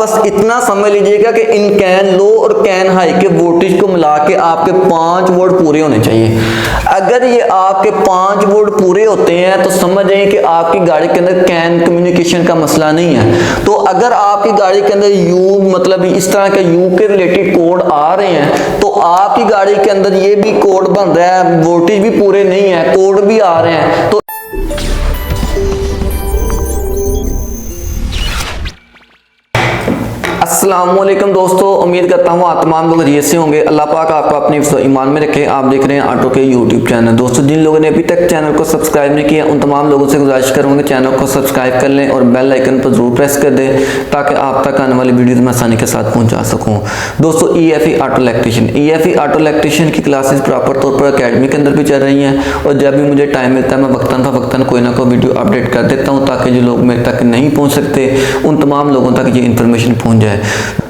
बस इतना समझ लीजिएगा कि इन कैन लो और कैन हाई के वोल्टेज को मिला के आपके 5 वोल्ट पूरे होने चाहिए। अगर ये आपके 5 वोल्ट पूरे होते हैं तो समझ जाइए कि आपकी गाड़ी के अंदर कैन कम्युनिकेशन का मसला नहीं है। तो अगर आपकी गाड़ी के अंदर यू मतलब इस तरह के यू के रिलेटेड कोड आ रहे हैं तो आपकी गाड़ी के अंदर ये भी कोड बन रहा है, वोल्टेज भी पूरे नहीं है, कोड भी आ रहे हैं। तो अस्सलामुअलैकुम दोस्तों, उम्मीद करता हूँ आप तमाम लोग खैरियत से होंगे। अल्लाह पाक आपको अपने ईमान में रखे। आप देख रहे हैं ऑटो के यूट्यूब चैनल। दोस्तों, जिन लोगों ने अभी तक चैनल को सब्सक्राइब नहीं किया उन तमाम लोगों से गुजारिश करूँगा चैनल को सब्सक्राइब कर लें और बेल आइकन पर जरूर प्रेस कर दें ताकि आप तक आने वाली वीडियो मैं आसानी के साथ पहुँचा सकूँ। दोस्तों, EFE auto electrician, EFE auto electrician की क्लासेस प्रॉपर तौर पर अकेडमी के अंदर भी चल रही हैं और जब भी मुझे टाइम मिलता है मैं वक्तन फ़वक्तन कोई ना कोई वीडियो अपडेट कर देता हूँ ताकि जो लोग मेरे तक नहीं पहुँच सकते उन तमाम लोगों तक ये इन्फॉर्मेशन पहुँच जाए।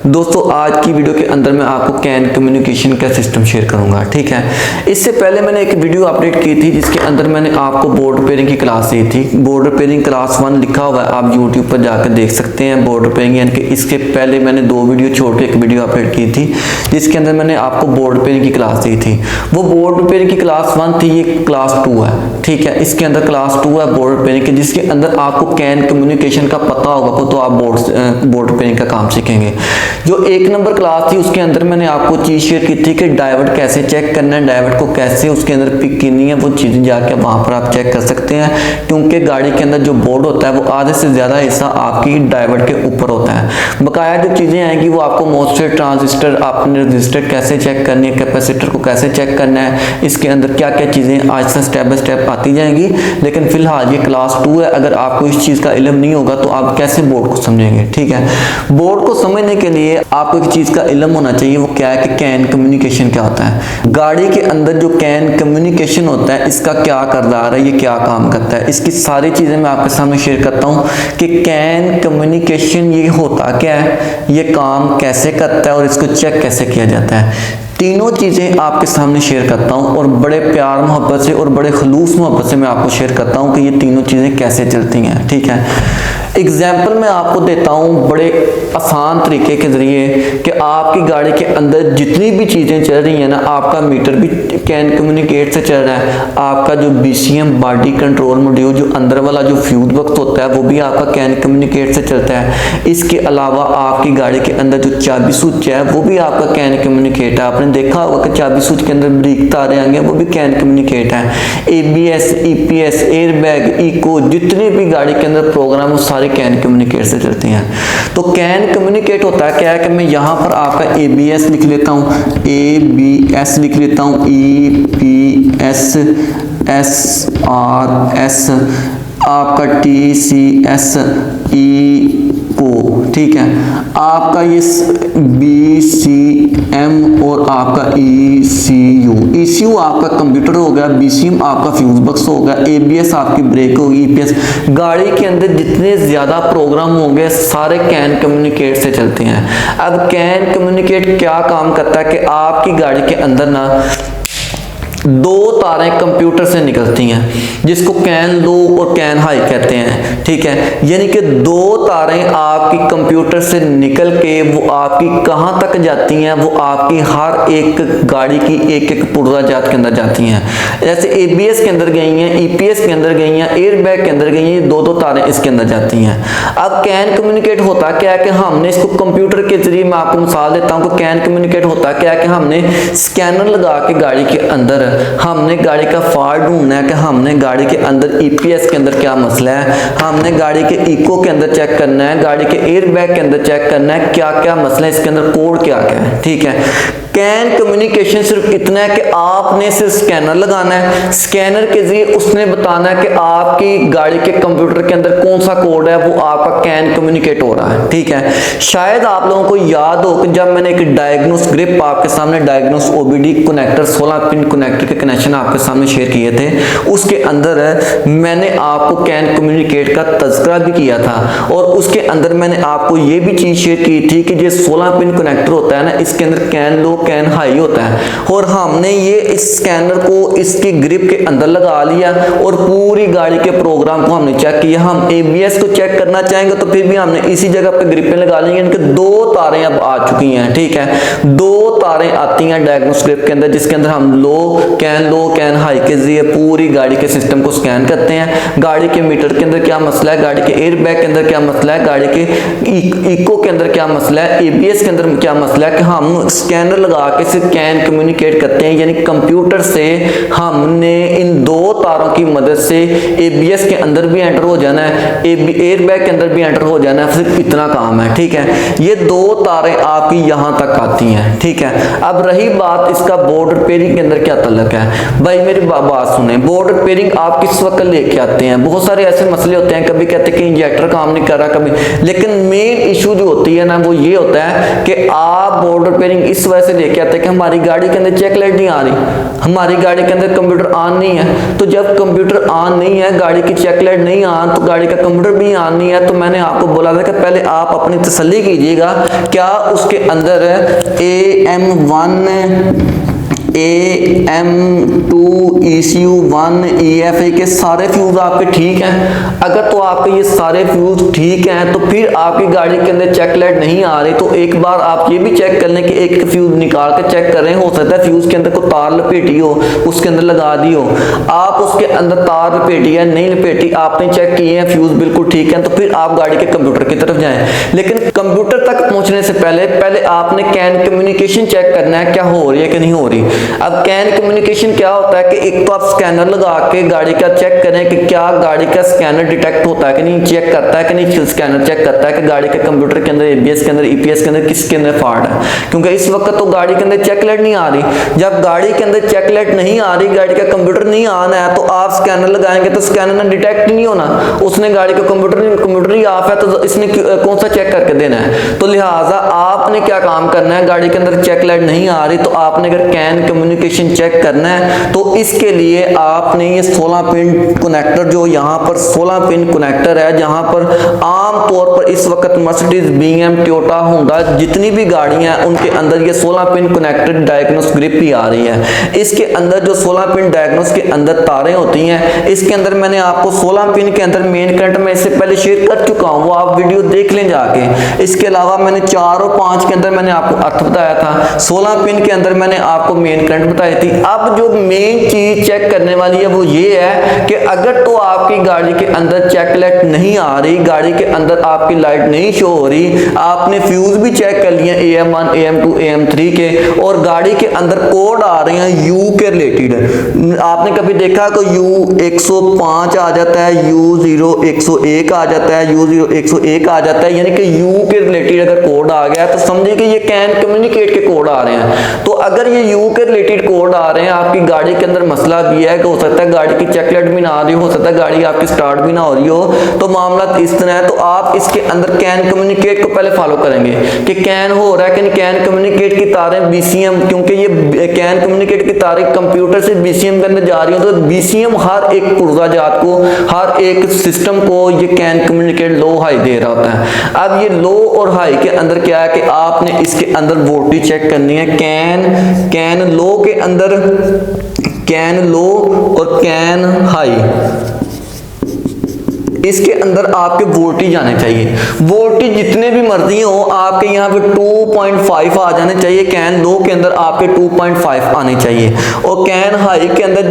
दोस्तों, आज की वीडियो के अंदर मैं आपको कैन कम्युनिकेशन का सिस्टम शेयर करूंगा, ठीक है। इससे पहले मैंने एक वीडियो अपडेट की थी जिसके अंदर मैंने आपको बोर्ड रिपेयरिंग की क्लास दी थी। बोर्ड रिपेयरिंग क्लास 1 लिखा हुआ है, आप YouTube पर जाकर देख सकते हैं। बोर्ड रिपेयरिंग यानी कि इसके पहले मैंने 2 वीडियो छोड़ के एक वीडियो अपडेट की थी जिसके अंदर मैंने आपको बोर्ड रिपेयरिंग की क्लास दी थी। वो बोर्ड रिपेयरिंग की क्लास 1 थी, ये क्लास 2 है, ठीक है। इसके अंदर क्लास 2 है बोर्ड रिपेयरिंग की, जिसके अंदर आपको कैन कम्युनिकेशन का पता होगा तो आप बोर्ड रिपेयरिंग का काम सीखेंगे। जो 1 नंबर क्लास थी उसके अंदर मैंने आपको चीज शेयर की थी कि डायोड कैसे चेक करना है, डायोड को कैसे उसके अंदर पिक करनी है, वो चीजें जाके वहां पर आप चेक कर सकते हैं क्योंकि गाड़ी के अंदर जो बोर्ड होता है वो आधे से ज्यादा हिस्सा आपकी डायोड के ऊपर होता है। बकाया जो चीजें आएंगी वो आपको मोस्टर, ट्रांजिस्टर, आपने रजिस्टर कैसे चेक करनी है, कैपेसिटर को कैसे चेक करना है, इसके अंदर क्या क्या चीजें आज से स्टेप बाय स्टेप आती जाएंगी। लेकिन फिलहाल ये क्लास 2 है, अगर आपको इस चीज का इल्म नहीं होगा तो आप कैसे बोर्ड को समझेंगे, ठीक है। बोर्ड को समझने के लिए आपको एक चीज का इल्म होना चाहिए, वो क्या है कि कैन कम्युनिकेशन क्या होता है। गाड़ी के अंदर जो कैन कम्युनिकेशन होता है इसका क्या किरदार है, ये क्या काम करता है, इसकी सारी चीजें मैं आपके सामने शेयर करता हूँ कि कैन कम्युनिकेशन ये होता क्या है, ये काम कैसे करता है और इसको चेक कैसे किया जाता है। तीनों चीजें आपके सामने शेयर करता हूं और बड़े प्यार मोहब्बत से और बड़े खलूस मोहब्बत से मैं आपको शेयर करता हूं कि ये तीनों चीजें कैसे चलती हैं, ठीक है। एग्जाम्पल मैं आपको देता हूं बड़े आसान तरीके के जरिए कि आपकी गाड़ी के अंदर जितनी भी चीजें चल रही हैं ना, आपका मीटर भी कैन कम्युनिकेट से चल रहा है, आपका जो BCM बॉडी कंट्रोल मॉड्यूल जो अंदर वाला जो फ्यूज बॉक्स होता है वो भी आपका कैन कम्युनिकेट से चलता है। इसके अलावा आपकी गाड़ी के अंदर जो चाबी स्विच है वो भी आपका कैन कम्युनिकेट है। आपने देखा होगा कि चाबी स्विच के अंदर ब्रेक तारे आएंगे वो भी कैन कम्युनिकेट है। ABS, EPS, एयरबैग, इको, जितने भी गाड़ी के अंदर प्रोग्राम वो सारे कैन कम्युनिकेट से चलते हैं। तो कैन कम्युनिकेट होता है क्या है कि मैं यहाँ पर आपका ABS लिख लेता हूँ, ABS लिख लेता हूँ, EPS, SRS, आपका TCS, इको, ठीक है। आपका ये BCM और आपका ECU आपका कंप्यूटर हो गया, BCM आपका फ्यूज बॉक्स हो गया, ABS आपकी ब्रेक होगी, EPS। गाड़ी के अंदर जितने ज्यादा प्रोग्राम होंगे सारे कैन कम्युनिकेट से चलते हैं। अब कैन कम्युनिकेट क्या काम करता है कि आपकी गाड़ी के अंदर ना 2 तारें कंप्यूटर से निकलती हैं जिसको कैन लो और कैन हाई कहते हैं, ठीक है। यानी कि 2 तारें आपकी कंप्यूटर से निकल के वो आपकी कहां तक जाती हैं, वो आपकी हर एक गाड़ी की एक एक पुर्जाजात के अंदर जाती हैं। जैसे ABS के अंदर गई हैं, EPS के अंदर गई हैं, एयरबैग के अंदर गई हैं, 2-2 तारें इसके अंदर जाती हैं। अब कैन कम्युनिकेट होता क्या है कि हमने इसको कंप्यूटर के जरिए, मैं आपको मिसाल देता हूं कि कैन कम्युनिकेट होता क्या है कि हमने स्कैनर लगा के गाड़ी के अंदर हमने गाड़ी का फॉल्ट ढूंढना है कि हमने गाड़ी के अंदर EPS के अंदर क्या मसला है, हमने गाड़ी के इको के अंदर चेक करना है, गाड़ी के एयरबैग के अंदर चेक करना है क्या क्या मसला है, इसके अंदर कोड क्या क्या है, ठीक है। कैन कम्युनिकेशन सिर्फ इतना है कि आपने सिर्फ स्कैनर लगाना है, स्कैनर के जरिए उसने बताना है कि आपकी गाड़ी के कंप्यूटर के अंदर कौन सा कोड है, वो आपका कैन कम्युनिकेट हो रहा है, ठीक है। शायद आप लोगों को याद हो कि जब मैंने एक डायग्नोस ग्रिप आपके सामने diagnose OBD connector 16 pin connector connector के कनेक्शन आपके सामने शेयर किए थे, उसके अंदर मैंने आपको कैन कम्युनिकेट का तज़किरा भी किया था और उसके अंदर मैंने आपको ये भी चीज़ शेयर की थी कि जो 16 पिन कनेक्टर होता है ना, इसके अंदर कैन लो कैन हाई होता है और हमने ये इस स्कैनर को इसकी ग्रिप के अंदर लगा लिया और पूरी गाड़ी के प्रोग्राम को हमने चेक किया। हम ABS को चेक करना चाहेंगे तो फिर भी हमने इसी जगह पे ग्रिपें लगा लेंगे। इनके 2 तारें अब आ चुकी हैं, ठीक है, 2 तारें आती हैं डायग्नोस ग्रिप के अंदर, जिसके अंदर हम लो कैन हाई के जरिए पूरी गाड़ी के सिस्टम को स्कैन करते हैं। गाड़ी के मीटर के अंदर क्या मसला है, गाड़ी के एयर बैग के अंदर क्या मसला है, गाड़ी के इको के अंदर क्या मसला है, ABS के अंदर क्या मसला है, कि हम स्कैनर लगा के सिर्फ कैन कम्युनिकेट करते हैं। यानी कंप्यूटर से हमने इन 2 तारों की मदद से ABS के अंदर भी एंटर हो जाना है, एयर बैग के अंदर भी एंटर हो जाना है, सिर्फ इतना काम है, ठीक है। ये 2 तारें आपकी यहां तक आती हैं, ठीक है। अब रही बात इसका बोर्ड रिपेयरिंग के अंदर क्या तल्लक है, भाई मेरी बात सुने। बोर्ड रिपेयरिंग आप किस वक्त लेके आते हैं, बहुत सारे ऐसे मसले होते हैं, कभी कहते हैं कि इंजेक्टर काम नहीं कर रहा, कभी, लेकिन मेन इशू जो होती है ना वो ये होता है कि आप बोर्ड रिपेयरिंग इस वजह से लेके आते हैं कि हमारी गाड़ी के अंदर चेक लाइट नहीं आ रही, हमारी गाड़ी के अंदर कंप्यूटर ऑन नहीं है। तो जब कंप्यूटर ऑन नहीं है, गाड़ी की चेक लाइट नहीं ऑन, तो गाड़ी का कंप्यूटर भी ऑन नहीं है। तो मैंने आपको बोला था कि पहले आप अपनी तसल्ली कीजिएगा क्या उसके अंदर AM1 AM2 ECU1 EFA के सारे फ्यूज आपके ठीक हैं। अगर तो आपके ये सारे फ्यूज ठीक हैं तो फिर आपकी गाड़ी के अंदर चेक लाइट नहीं आ रही, तो एक बार आप ये भी चेक कर लें कि एक फ्यूज निकाल के चेक कर रहे हैं, हो सकता है फ्यूज के अंदर कोई तार लपेटी हो, उसके अंदर लगा दी हो, आप उसके अंदर तार लपेटी है नहीं लपेटी, आपने चेक किए हैं फ्यूज बिल्कुल ठीक है, तो फिर आप गाड़ी के कंप्यूटर की तरफ जाएं। लेकिन कंप्यूटर तक पहुंचने से पहले आपने कैन कम्युनिकेशन चेक करना है क्या हो रही है कि नहीं हो रही। अब कैन कम्युनिकेशन क्या होता है कि एक तो आप स्कैनर लगा के गाड़ी का चेक करें कि क्या गाड़ी का स्कैनर डिटेक्ट होता है कि नहीं, चेक करता है कि नहीं, स्कैनर चेक करता है कि गाड़ी के कंप्यूटर के अंदर ABS के अंदर EPS के अंदर किसके अंदर फॉल्ट है, क्योंकि इस वक्त तो गाड़ी के अंदर चेक लाइट नहीं आ रही। जब गाड़ी के अंदर चेक लाइट नहीं आ रही, गाड़ी का कंप्यूटर नहीं ऑन है, तो आप स्कैनर लगाएंगे तो स्कैनर ने डिटेक्ट नहीं होना, उसने गाड़ी का कंप्यूटर ही ऑफ है, तो इसने कौन सा चेक करके देना है। तो लिहाजा आपने क्या काम करना है, गाड़ी के अंदर चेक लाइट नहीं आ रही तो आपने अगर कैन कम्युनिकेशन चेक करना है तो इसके लिए आपने ये 16 पिन कनेक्टर, जो यहाँ पर 16 पिन कनेक्टर है, जहां पर आम तौर पर इस वक्त मर्सिडीज BM टोयोटा होंडा जितनी भी गाड़ियां हैं उनके अंदर ये 16 पिन कनेक्टर डायग्नोस ग्रिप भी आ रही है। इसके अंदर जो 16 पिन डायग्नोस के अंदर तारें होती हैं, इसके अंदर मैंने आपको 16 पिन के अंदर मेन करंट में इससे पहले शेयर कर चुका हूं, वो आप वीडियो देख लें जाके। इसके अलावा मैंने 4 और 5 के अंदर मैंने आपको अर्थ बताया था, 16 पिन के अंदर मैंने आपको मेन करंट बताई थी। अब जो मेन चीज चेक करने वाली है वो ये है कि अगर तो आपकी गाड़ी के अंदर चेक लाइट नहीं आ रही, गाड़ी के अंदर आपकी लाइट नहीं शो हो रही, आपने फ्यूज भी चेक कर लिए AM1 AM2 AM3 के, और गाड़ी के अंदर कोड आ रहे हैं U के रिलेटेड। आपने कभी देखा कि U105 आ जाता है, U0101 आ जाता है, U0101 आ जाता है, यानी कि U के रिलेटेड अगर कोड आ गया तो समझिए कि ये कैन कम्युनिकेट के कोड आ रहे हैं। तो अगर ये U के रिलेटेड कोड आ रहे हैं, आपकी गाड़ी के अंदर मसला भी है कि हो सकता है गाड़ी की चेक लाइट भी ना आ रही हो सकता है गाड़ी आपकी स्टार्ट भी ना हो रही हो, तो मामला इस तरह है। तो आप इसके अंदर कैन कम्युनिकेट को पहले फॉलो करेंगे कि कैन हो रहा है कि कैन कम्युनिकेट की तारें BCM, क्योंकि ये कैन कम्युनिकेट की तारें कंप्यूटर से BCM के अंदर जा रही हो, तो BCM हर एक पुर्जा जात को, हर एक सिस्टम को ये कैन कम्युनिकेट लो हाई दे रहा होता है। अब ये लो और हाई के अंदर क्या है कि आपने इसके अंदर वोल्टेज चेक करनी है। कैन लो के अंदर कैन लो और कैन हाई, इसके अंदर आपके वोल्टेज आने चाहिए। वोल्टेज जितने भी मर्जी हो आपके यहाँ पे 2.5 आ जाने चाहिए। कैन लो के अंदर आपके 2.5 आने चाहिए, और कैन हाई के अंदर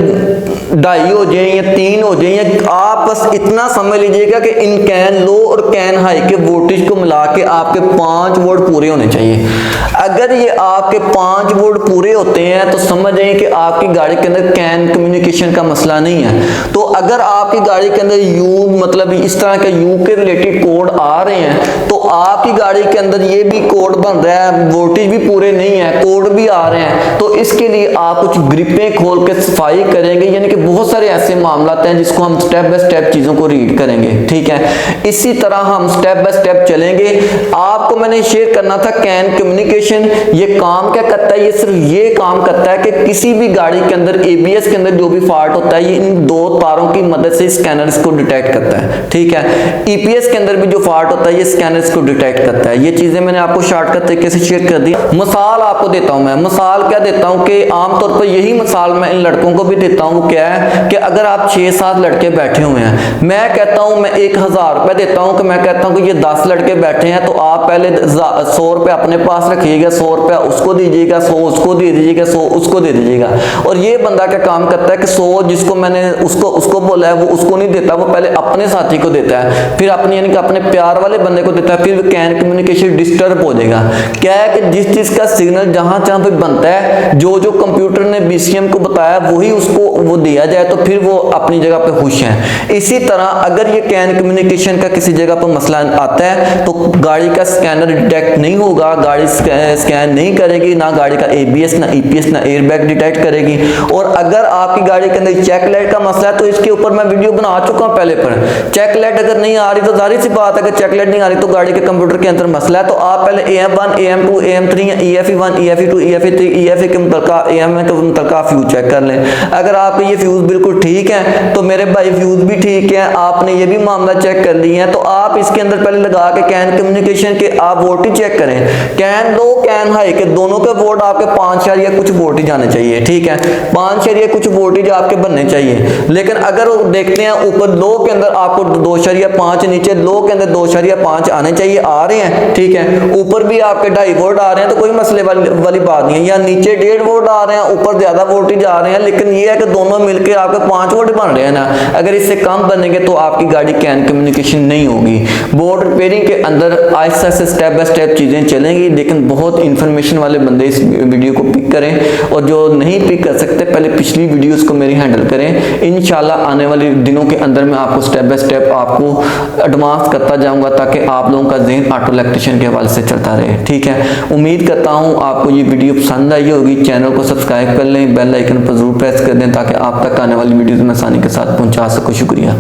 2.5 हो जाए या 3 हो जाए, या आप बस इतना समझ लीजिएगा कि इन कैन लो और कैन हाई के वोल्टेज को मिला के आपके 5 वोल्ट पूरे होने चाहिए। अगर ये आपके 5 वोल्ट पूरे होते हैं तो समझ जाइए कि आपकी गाड़ी के अंदर कैन कम्युनिकेशन का मसला नहीं है। तो अगर आपकी गाड़ी के अंदर यू मतलब मतलब इस तरह के यू के रिलेटेड कोड आ रहे हैं तो आपकी गाड़ी के अंदर ये भी कोड बन रहा है, वोल्टेज भी पूरे नहीं है, कोड भी आ रहे हैं, तो इसके लिए आप कुछ ग्रिपें खोल के सफाई करेंगे। यानी कि बहुत सारे ऐसे मामला हैं जिसको हम स्टेप बाय स्टेप चीजों को रीड करेंगे, ठीक है। इसी तरह हम स्टेप बाय स्टेप चलेंगे। आपको मैंने शेयर करना था कैन कम्युनिकेशन, ये काम क्या करता है, ये सिर्फ ये काम करता है कि किसी भी गाड़ी के अंदर एबीएस के अंदर जो भी फॉल्ट होता है ये इन दो तारों की मदद से स्कैनर्स को डिटेक्ट करता है, ठीक है। ईपीएस के अंदर भी जो फॉल्ट होता है ये स्कैनर्स को डिटेक्ट करता है। ये चीजें मैंने आपको शॉर्टकट तरीके से शेयर कर दी। मिसाल आपको देता हूं, मैं मिसाल क्या देता हूं कि आमतौर पर यही मिसाल मैं इन लड़कों को भी देता हूं। क्या है कि अगर आप 6-7 लड़के बैठे हुए हैं, मैं कहता हूं मैं 1000 रुपए देता हूं कि मैं कहता हूं कि ये 10 लड़के बैठे हैं तो आप पहले 100 रुपए अपने पास रखिएगा, 100 रुपया उसको दीजिएगा, 100 उसको दे दीजिएगा, 100 उसको दे दीजिएगा। और ये बंदा क्या काम करता है कि 100 जिसको मैंने उसको बोला है वो उसको नहीं देता, वो पहले अपने साथी को देता है, फिर अपने यानी कि अपने प्यार वाले बंदे को देता है, फिर कैन कम्युनिकेशन डिस्टर्ब हो जाएगा। क्या है कि जिस चीज का सिग्नल जहां पे बनता है, जो कंप्यूटर ने बीसीएम को बताया वही उसको वो दिया जाए तो फिर वो अपनी जगह पे खुश है। इसी तरह अगर ये कैन कम्युनिकेशन का किसी जगह पर मसला आता है तो गाड़ी का स्कैनर डिटेक्ट नहीं होगा, गाड़ी स्कैन नहीं करेगी, ना गाड़ी का एबीएस, ना ईपीएस, ना एयरबैग डिटेक्ट करेगी। और अगर आपकी गाड़ी के अंदर चेक लाइट का मसला है तो इसके ऊपर मैं वीडियो बना चुका हूं पहले पर। चेक लाइट अगर नहीं आ रही तो जाहिर सी बात है कि चेक लाइट नहीं आ रही तो गाड़ी के कंप्यूटर के अंदर मसला है। तो आप पहले AM1, AM2, AM3 या EFE1, EFE2, EFE3, EFE के मुतलका AM के मुतलका फ्यूज चेक कर लें। अगर आपके ये फ्यूज बिल्कुल ठीक है तो मेरे भाई फ्यूज भी ठीक है, आपने ये भी मामला चेक कर लिया है, तो आप इसके अंदर पहले लगा के कैन कम्युनिकेशन के आप वोल्टेज चेक करें। कैन लो कैन हाई के दोनों के वोल्ट आपके 5 या कुछ वोल्टेज आने चाहिए, ठीक है, 5 या कुछ वोल्टेज आपके बनने चाहिए। लेकिन अगर देखते हैं ऊपर लो के अंदर आपको 2.5, नीचे लो के अंदर 2.5 आने चाहिए, आ रहे हैं, ठीक है। ऊपर भी आपके 2.5 वोल्ट आ रहे हैं तो कोई मसले वाली बात नहीं है, या नीचे 1.5 वोल्ट आ रहे हैं, ऊपर ज्यादा वोल्टेज आ रहे हैं, लेकिन ये है कि दोनों मिलकर आपके 5 वोल्ट बन रहे हैं ना। अगर इससे कम बनेंगे तो आपकी गाड़ी कैन कम्युनिकेशन नहीं होगी। बोर्ड रिपेयरिंग के अंदर आहिस्ता से स्टेप बाय स्टेप चीजें चलेंगी, लेकिन बहुत इंफॉर्मेशन वाले बंदे इस वीडियो को पिक करें, और जो नहीं पिक कर सकते पहले पिछली वीडियोस को मेरी हैंडल करें। इंशाल्लाह आने वाले दिनों के अंदर मैं आपको स्टेप बाय स्टेप आपको एडवांस करता जाऊंगा ताकि आप लोगों का ज़हन ऑटो इलेक्ट्रिशियन के हवाले से चलता रहे, ठीक है। उम्मीद करता हूँ आपको ये वीडियो पसंद आई होगी। चैनल को सब्सक्राइब कर लें, बेल आइकन पर जरूर प्रेस कर दें ताकि आप तक आने वाली वीडियोस में आसानी के साथ पहुंचा सकूं। शुक्रिया।